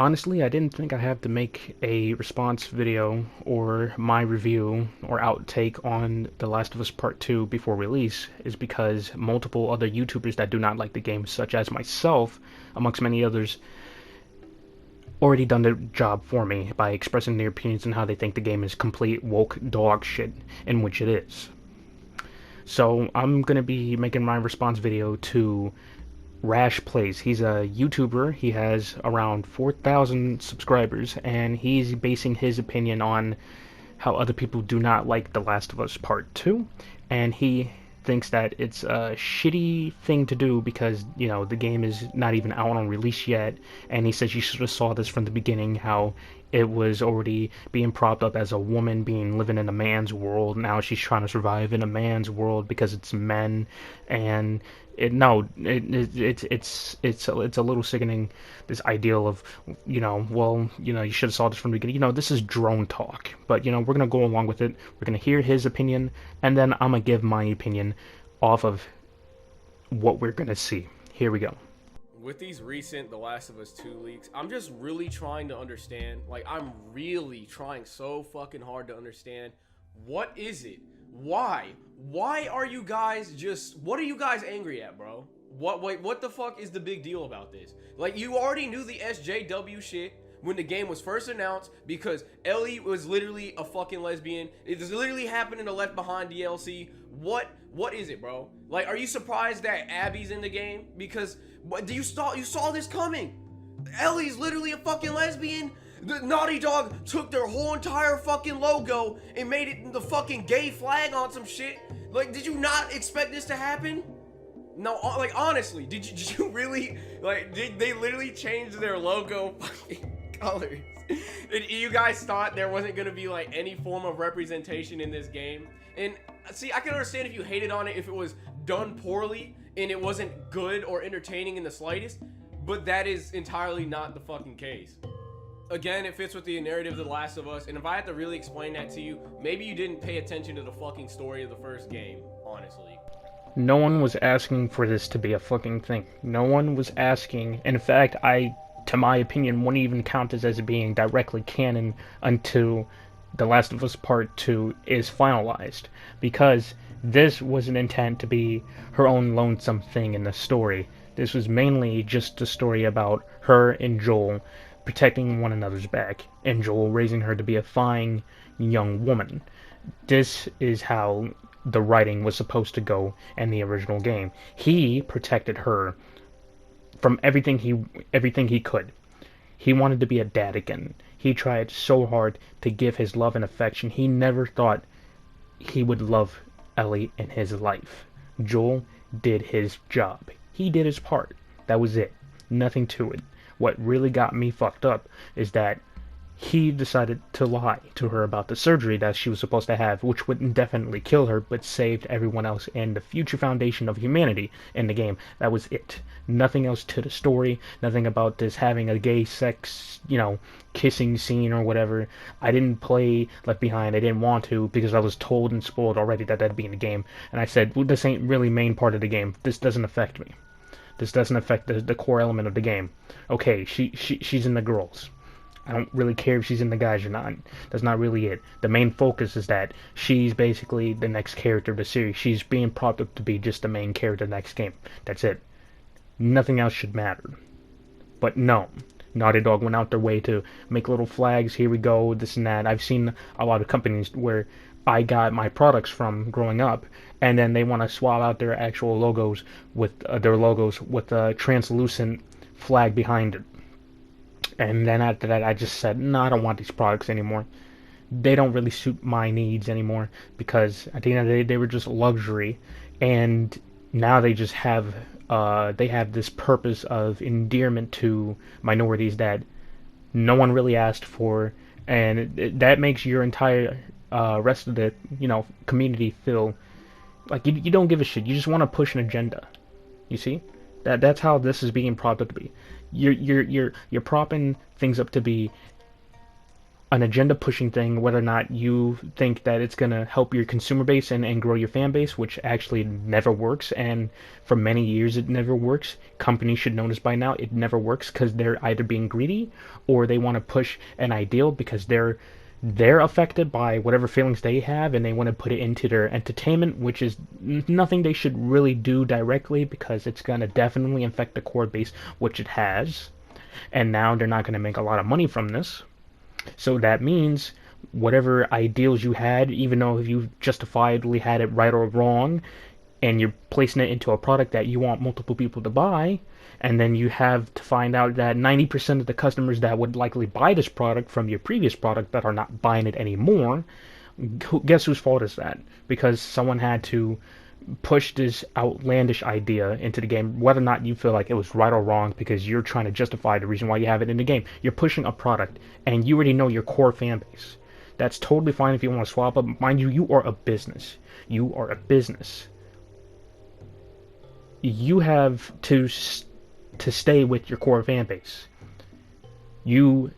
Honestly, I didn't think I have to make a response video or my review or outtake on The Last of Us Part 2 before release is because multiple other YouTubers that do not like the game, such as myself, amongst many others, already done the job for me by expressing their opinions on how they think the game is complete woke dog shit, in which it is. So I'm gonna be making my response video to Rash Plays. He's a YouTuber. He has around 4,000 subscribers, and he's basing his opinion on how other people do not like The Last of Us Part 2, and he thinks that it's a shitty thing to do because, the game is not even out on release yet, and he says you should have saw this from the beginning, how it was already being propped up as a woman being living in a man's world. Now she's trying to survive in a man's world because it's men, and it's a little sickening. This ideal of you should have saw this from the beginning. This is drone talk, but we're gonna go along with it. We're gonna hear his opinion, and then I'm gonna give my opinion off of what we're gonna see. Here we go. With these recent The Last of Us 2 leaks, I'm just really trying to understand. Like, I'm really trying so fucking hard to understand. What is it? Why? Why are you guys what are you guys angry at, bro? What the fuck is the big deal about this? Like, you already knew the SJW shit when the game was first announced because Ellie was literally a fucking lesbian. It was literally happened in the Left Behind DLC. What is it, bro? Like, are you surprised that Abby's in the game? Because you saw this coming. Ellie's literally a fucking lesbian. The Naughty Dog took their whole entire fucking logo and made it the fucking gay flag on some shit. Like, did you not expect this to happen? No, like, honestly, did you really, like, did they literally change their logo fucking colors? And you guys thought there wasn't gonna be, like, any form of representation in this game? And, see, I can understand if you hated on it if it was done poorly and it wasn't good or entertaining in the slightest, but that is entirely not the fucking case. Again, it fits with the narrative of The Last of Us, and if I had to really explain that to you, maybe you didn't pay attention to the fucking story of the first game, honestly. No one was asking for this to be a fucking thing. No one was asking. In fact, to my opinion, wouldn't even count this as being directly canon until The Last of Us Part 2 is finalized. Because this wasn't intended to be her own lonesome thing in the story. This was mainly just a story about her and Joel protecting one another's back, and Joel raising her to be a fine young woman. This is how the writing was supposed to go in the original game. He protected her from everything he could. He wanted to be a dad again. He tried so hard to give his love and affection. He never thought he would love Ellie in his life. Joel did his job. He did his part. That was it. Nothing to it. What really got me fucked up is that he decided to lie to her about the surgery that she was supposed to have, which would indefinitely kill her, but saved everyone else and the future foundation of humanity in the game. That was it. Nothing else to the story, nothing about this having a gay sex, kissing scene or whatever. I didn't play Left Behind, I didn't want to, because I was told and spoiled already that that'd be in the game, and I said, well, this ain't really main part of the game. This doesn't affect me. This doesn't affect the core element of the game. Okay, she's in the girls. I don't really care if she's in the guys or not. That's not really it. The main focus is that she's basically the next character of the series. She's being propped up to be just the main character of the next game. That's it. Nothing else should matter. But no. Naughty Dog went out their way to make little flags. Here we go, this and that. I've seen a lot of companies where I got my products from growing up, and then they want to swap out their actual logos with a translucent flag behind it. And then after that, I just said, no, I don't want these products anymore. They don't really suit my needs anymore, because at the end of the day, they were just luxury, and now they just have this purpose of endearment to minorities that no one really asked for, and that makes your entire rest of the community feel like you don't give a shit. You just want to push an agenda. You see, that's how this is being propped up to be. You're propping things up to be an agenda pushing thing, whether or not you think that it's going to help your consumer base and grow your fan base, which actually never works. And for many years, it never works. Companies should know this by now. It never works because they're either being greedy or they want to push an ideal because they're affected by whatever feelings they have and they want to put it into their entertainment, which is nothing they should really do directly because it's going to definitely affect the core base, which it has. And now they're not going to make a lot of money from this. So that means whatever ideals you had, even though you justifiably had it right or wrong, and you're placing it into a product that you want multiple people to buy, and then you have to find out that 90% of the customers that would likely buy this product from your previous product that are not buying it anymore, guess whose fault is that? Because someone had to push this outlandish idea into the game, whether or not you feel like it was right or wrong, because you're trying to justify the reason why you have it in the game. You're pushing a product, and you already know your core fan base. That's totally fine if you want to swap up. Mind you, you are a business. You are a business. You have to stay with your core fan base. You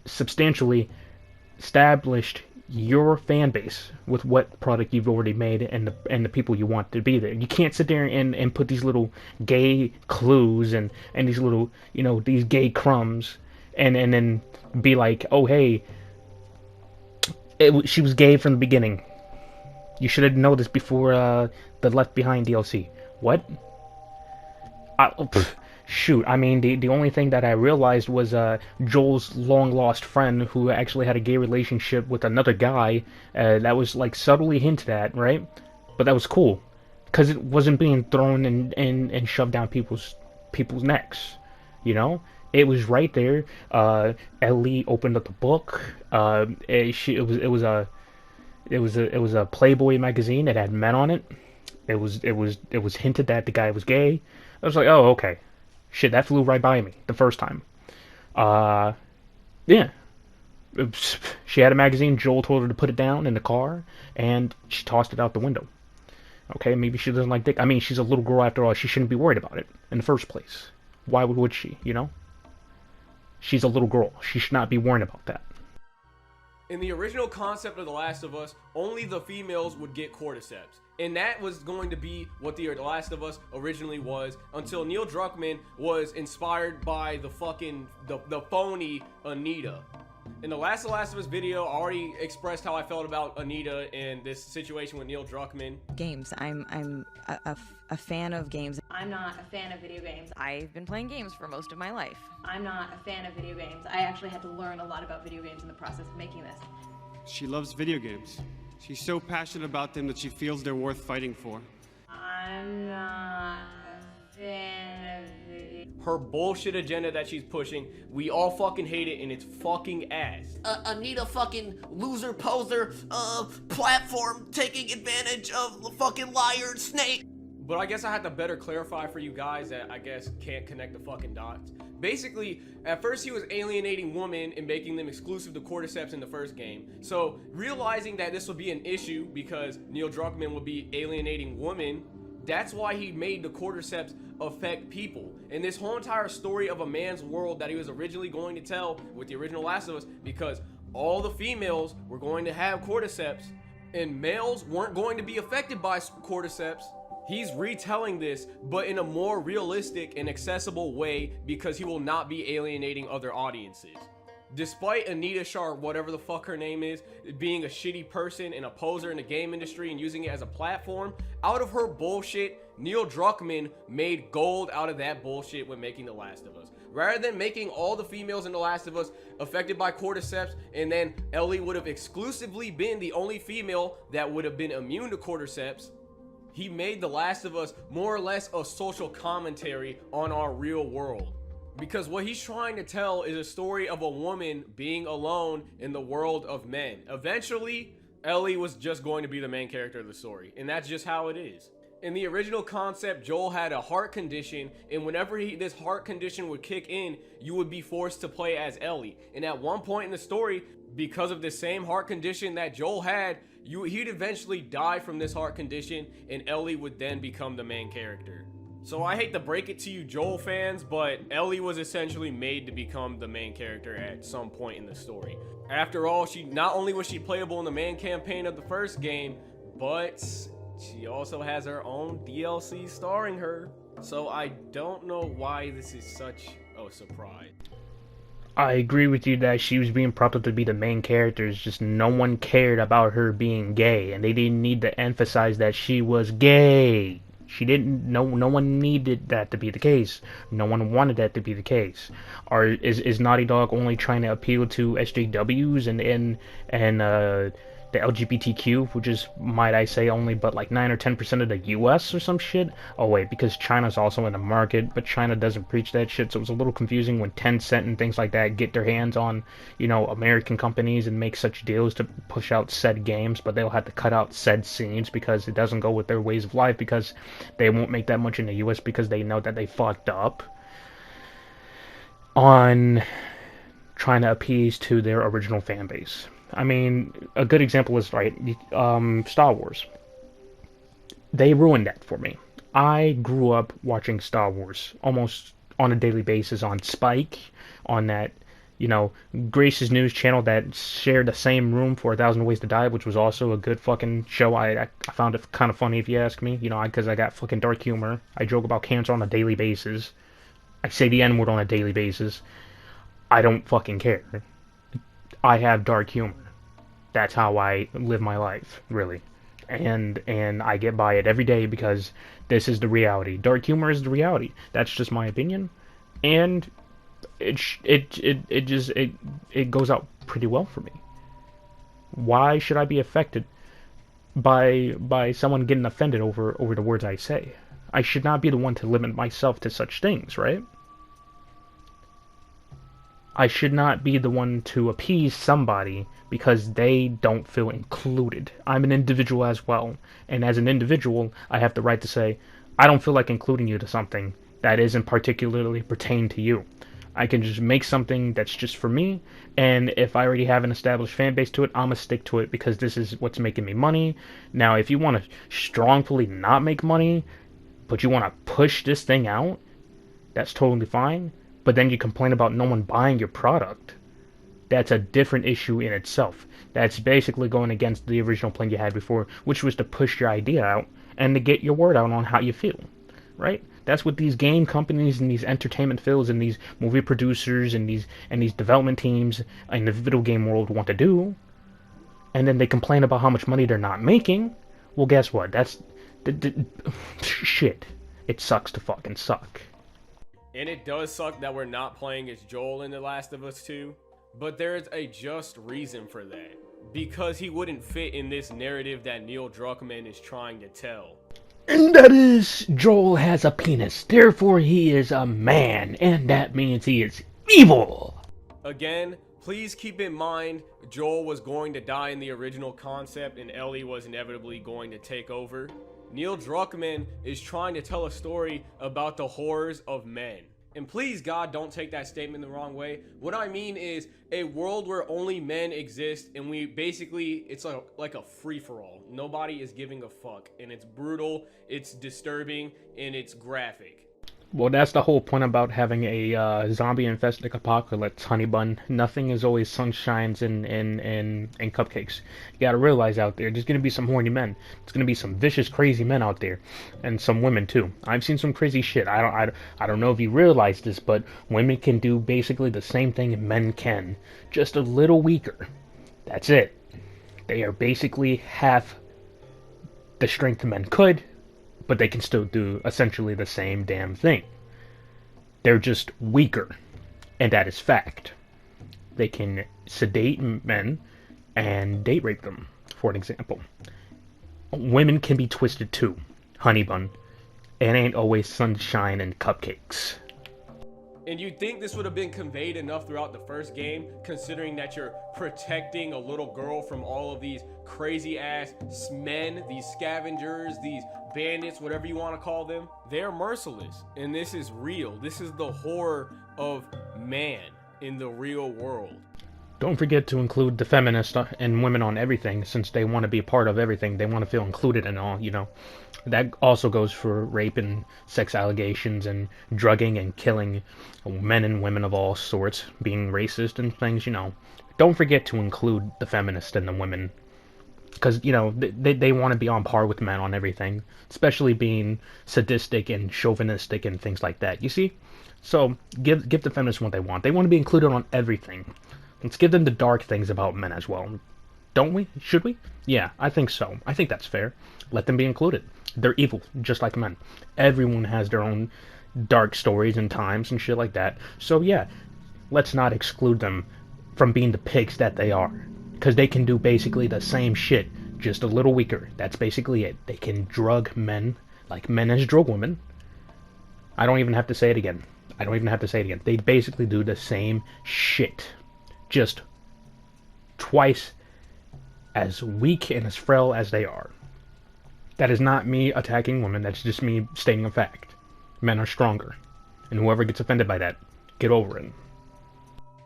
substantially established your fan base with what product you've already made and the people you want to be there. You can't sit there and put these little gay clues and these little, these gay crumbs and then be like, oh hey, she was gay from the beginning. You should have noticed before the Left Behind DLC. What? Shoot, I mean, the only thing that I realized was Joel's long-lost friend who actually had a gay relationship with another guy that was, like, subtly hinted at, right? But that was cool, because it wasn't being thrown and shoved down people's necks, you know? It was right there. Ellie opened up the book. It was a Playboy magazine that had men on it. It was hinted that the guy was gay. I was like, oh, okay. Shit, that flew right by me the first time. Yeah. Oops. She had a magazine. Joel told her to put it down in the car, and she tossed it out the window. Okay, maybe she doesn't like dick. I mean, she's a little girl after all. She shouldn't be worried about it in the first place. Why would she, She's a little girl. She should not be worrying about that. In the original concept of The Last of Us, only the females would get cordyceps. And that was going to be what The Last of Us originally was, until Neil Druckmann was inspired by the phony Anita. In the Last of Us video, I already expressed how I felt about Anita and this situation with Neil Druckmann. Games. I'm a fan of games. I'm not a fan of video games. I've been playing games for most of my life. I'm not a fan of video games. I actually had to learn a lot about video games in the process of making this. She loves video games. She's so passionate about them that she feels they're worth fighting for. I'm not a fan of video. Her bullshit agenda that she's pushing, we all fucking hate it, and it's fucking ass. Anita fucking loser poser, platform taking advantage of the fucking liar snake. But I guess I had to better clarify for you guys that I guess can't connect the fucking dots. Basically, at first he was alienating women and making them exclusive to cordyceps in the first game. So realizing that this would be an issue because Neil Druckmann would be alienating women, that's why he made the cordyceps affect people. And this whole entire story of a man's world that he was originally going to tell with the original Last of Us, because all the females were going to have cordyceps and males weren't going to be affected by cordyceps. He's retelling this, but in a more realistic and accessible way because he will not be alienating other audiences. Despite Anita Sharp, whatever the fuck her name is, being a shitty person and a poser in the game industry and using it as a platform, out of her bullshit, Neil Druckmann made gold out of that bullshit when making The Last of Us. Rather than making all the females in The Last of Us affected by cordyceps, and then Ellie would have exclusively been the only female that would have been immune to cordyceps, he made The Last of Us more or less a social commentary on our real world. Because what he's trying to tell is a story of a woman being alone in the world of men. Eventually, Ellie was just going to be the main character of the story, and that's just how it is. In the original concept, Joel had a heart condition, and whenever this heart condition would kick in, you would be forced to play as Ellie. And at one point in the story, because of the same heart condition that Joel had, he'd eventually die from this heart condition, and Ellie would then become the main character. So I hate to break it to you Joel fans, but Ellie was essentially made to become the main character at some point in the story. After all, she not only was she playable in the main campaign of the first game, but she also has her own DLC starring her. So I don't know why this is such a surprise. I agree with you that she was being propped up to be the main character. It's just no one cared about her being gay, and they didn't need to emphasize that she was gay. She didn't. No one needed that to be the case. No one wanted that to be the case. Or is Naughty Dog only trying to appeal to SJWs and the LGBTQ, which is, might I say, only but like 9 or 10% of the US or some shit? Oh wait, because China's also in the market, but China doesn't preach that shit, so it was a little confusing when Tencent and things like that get their hands on, you know, American companies and make such deals to push out said games, but they'll have to cut out said scenes because it doesn't go with their ways of life, because they won't make that much in the US because they know that they fucked up on trying to appease to their original fan base. I mean, a good example is, right, Star Wars. They ruined that for me. I grew up watching Star Wars almost on a daily basis on Spike, on that, you know, Grace's News channel that shared the same room for 1,000 Ways to Die, which was also a good fucking show. I found it kind of funny, if you ask me, you know, because I got fucking dark humor. I joke about cancer on a daily basis. I say the N-word on a daily basis. I don't fucking care. I have dark humor. That's how I live my life, really. And I get by it every day because this is the reality. Dark humor is the reality. That's just my opinion. And it goes out pretty well for me. Why should I be affected by someone getting offended over the words I say? I should not be the one to limit myself to such things, right? I should not be the one to appease somebody because they don't feel included. I'm an individual as well, and as an individual, I have the right to say, I don't feel like including you to something that isn't particularly pertain to you. I can just make something that's just for me, and if I already have an established fan base to it, I'm gonna stick to it because this is what's making me money. Now, if you want to strongly not make money, but you want to push this thing out, that's totally fine. But then you complain about no one buying your product. That's a different issue in itself. That's basically going against the original plan you had before, which was to push your idea out and to get your word out on how you feel, right? That's what these game companies and these entertainment fields and these movie producers and these development teams in the video game world want to do. And then they complain about how much money they're not making. Well, guess what? That's shit. It sucks to fucking suck. And it does suck that we're not playing as Joel in The Last of Us 2, but there's a just reason for that. Because he wouldn't fit in this narrative that Neil Druckmann is trying to tell. And that is, Joel has a penis, therefore he is a man, and that means he is evil. Again, please keep in mind, Joel was going to die in the original concept and Ellie was inevitably going to take over. Neil Druckmann is trying to tell a story about the horrors of men. And please, God, don't take that statement the wrong way. What I mean is a world where only men exist and we basically, it's like a free-for-all. Nobody is giving a fuck. And it's brutal, it's disturbing, and it's graphic. Well, that's the whole point about having a zombie-infested apocalypse, honey bun. Nothing is always sunshines and cupcakes. You gotta realize out there's gonna be some horny men. There's gonna be some vicious, crazy men out there, and some women too. I've seen some crazy shit. I don't know if you realize this, but women can do basically the same thing men can, just a little weaker. That's it. They are basically half the strength men could, but they can still do essentially the same damn thing. They're just weaker, and that is fact. They can sedate men and date rape them, for an example. Women can be twisted too, honey bun. It ain't always sunshine and cupcakes. And you'd think this would have been conveyed enough throughout the first game, considering that you're protecting a little girl from all of these crazy ass men, these scavengers, these bandits, whatever you want to call them. They're merciless, and this is real. This is the horror of man in the real world. Don't forget to include the feminists and women on everything, since they want to be a part of everything. They want to feel included in all, you know. That also goes for rape and sex allegations and drugging and killing men and women of all sorts, being racist and things, you know. Don't forget to include the feminists and the women, because, you know, they want to be on par with men on everything, especially being sadistic and chauvinistic and things like that, you see? So give the feminists what they want. They want to be included on everything. Let's give them the dark things about men as well. Don't we? Should we? Yeah, I think so. I think that's fair. Let them be included. They're evil, just like men. Everyone has their own dark stories and times and shit like that. So yeah, let's not exclude them from being the pigs that they are. Because they can do basically the same shit, just a little weaker. That's basically it. They can drug men like men has drug women. I don't even have to say it again. I don't even have to say it again. They basically do the same shit. Just twice as weak and as frail as they are. That is not me attacking women, that's just me stating a fact. Men are stronger. And whoever gets offended by that, get over it.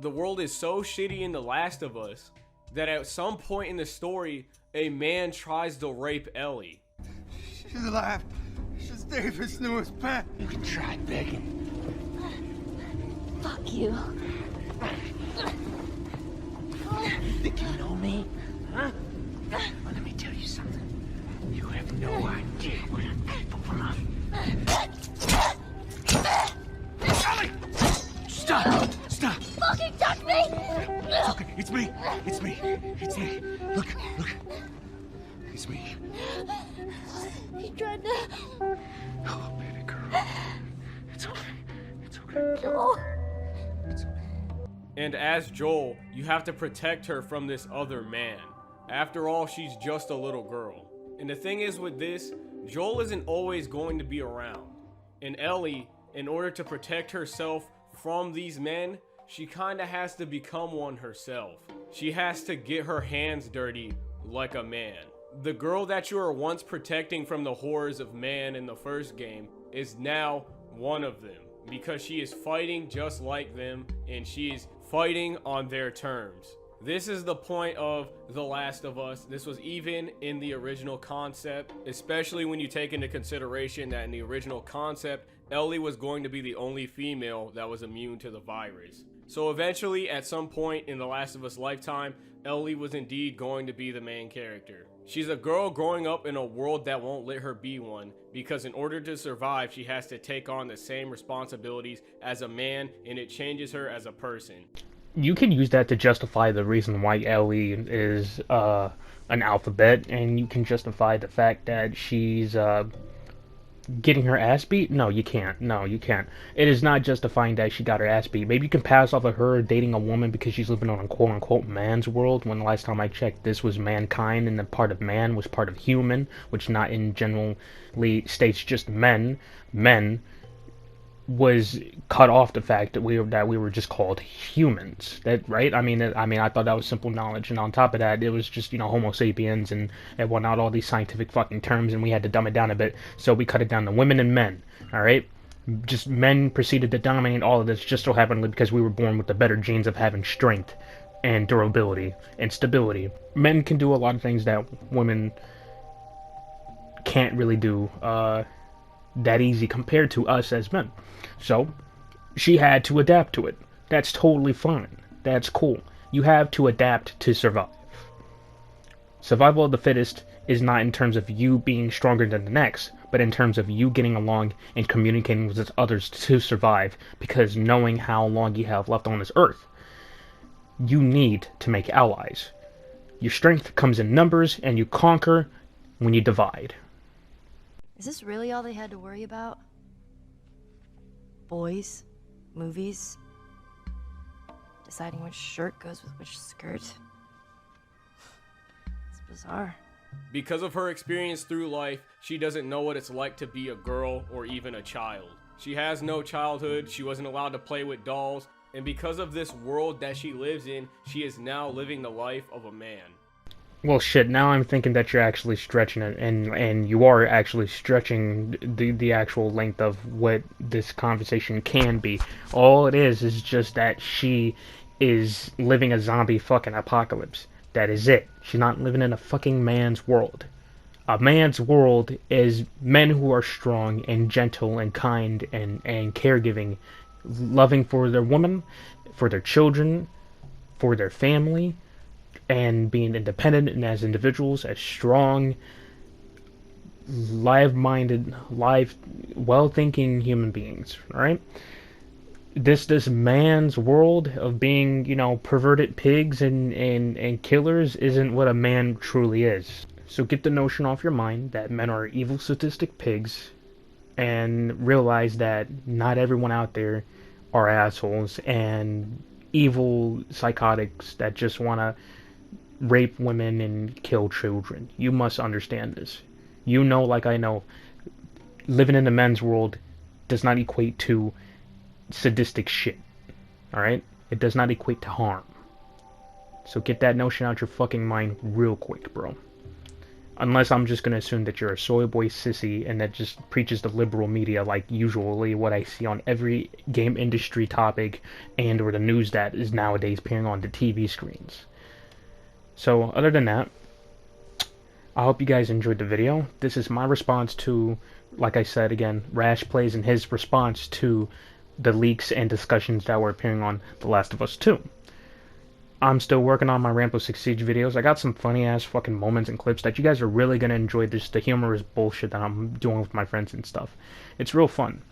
The world is so shitty in The Last of Us that at some point in the story, a man tries to rape Ellie. She's alive. She's David's newest pet. You can try begging. Fuck you. You think you know me? Huh? Well, let me tell you something. You have no idea what I'm capable of. Ellie! Stop! Stop! Fucking touch me! It's okay. It's me. It's me. It's me. Look. It's me. He tried to... Oh, baby girl. It's okay. It's okay. No. It's okay. And as Joel, you have to protect her from this other man. After all, she's just a little girl. And the thing is with this, Joel isn't always going to be around. And Ellie, in order to protect herself from these men, she kinda has to become one herself. She has to get her hands dirty like a man. The girl that you were once protecting from the horrors of man in the first game is now one of them, because she is fighting just like them and she's fighting on their terms. This is the point of The Last of Us. This was even in the original concept, especially when you take into consideration that in the original concept, Ellie was going to be the only female that was immune to the virus. So eventually, at some point in The Last of Us lifetime, Ellie was indeed going to be the main character. She's a girl growing up in a world that won't let her be one, because in order to survive, she has to take on the same responsibilities as a man, and it changes her as a person. You can use that to justify the reason why Ellie is an alphabet, and you can justify the fact that she's getting her ass beat. No, you can't. No, you can't. It is not justifying that she got her ass beat. Maybe you can pass off of her dating a woman because she's living on a quote-unquote man's world, when the last time I checked, this was mankind, and the part of man was part of human, which not in generally states just men. Men was cut off the fact that we were just called humans. That right? I mean, I thought that was simple knowledge, and on top of that, it was just, you know, Homo sapiens and whatnot, all these scientific fucking terms, and we had to dumb it down a bit, so we cut it down to women and men. All right, just men proceeded to dominate all of this, just so happened because we were born with the better genes of having strength and durability and stability. Men can do a lot of things that women can't really do that easy compared to us as men. So, she had to adapt to it. That's totally fine. That's cool. You have to adapt to survive. Survival of the fittest is not in terms of you being stronger than the next, but in terms of you getting along and communicating with others to survive, because knowing how long you have left on this earth, you need to make allies. Your strength comes in numbers, and you conquer when you divide. Is this really all they had to worry about? Boys, movies, deciding which shirt goes with which skirt. It's bizarre. Because of her experience through life, she doesn't know what it's like to be a girl or even a child. She has no childhood, she wasn't allowed to play with dolls, and because of this world that she lives in, she is now living the life of a man. Well, shit, now I'm thinking that you're actually stretching it, and you are actually stretching the actual length of what this conversation can be. All it is just that she is living a zombie fucking apocalypse. That is it. She's not living in a fucking man's world. A man's world is men who are strong and gentle and kind and caregiving, loving for their woman, for their children, for their family, and being independent and as individuals, as strong, live-minded, well-thinking human beings, alright? This man's world of being, you know, perverted pigs and killers isn't what a man truly is. So get the notion off your mind that men are evil, sadistic pigs, and realize that not everyone out there are assholes and evil psychotics that just want to rape women and kill children. You must understand this. You know, like I know, living in the men's world does not equate to sadistic shit. Alright? It does not equate to harm. So get that notion out your fucking mind real quick, bro. Unless I'm just gonna assume that you're a soy boy sissy and that just preaches the liberal media like usually what I see on every game industry topic and or the news that is nowadays appearing on the TV screens. So other than that, I hope you guys enjoyed the video. This is my response to, like I said again, Rash plays in his response to the leaks and discussions that were appearing on The Last of Us 2. I'm still working on my Rainbow Six Siege videos. I got some funny ass fucking moments and clips that you guys are really gonna enjoy. This the humorous bullshit that I'm doing with my friends and stuff. It's real fun.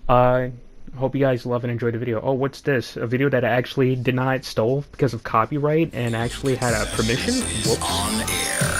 Hope you guys love and enjoy the video. Oh, what's this? A video that I actually did not stole because of copyright and actually had a permission? Whoops. On air.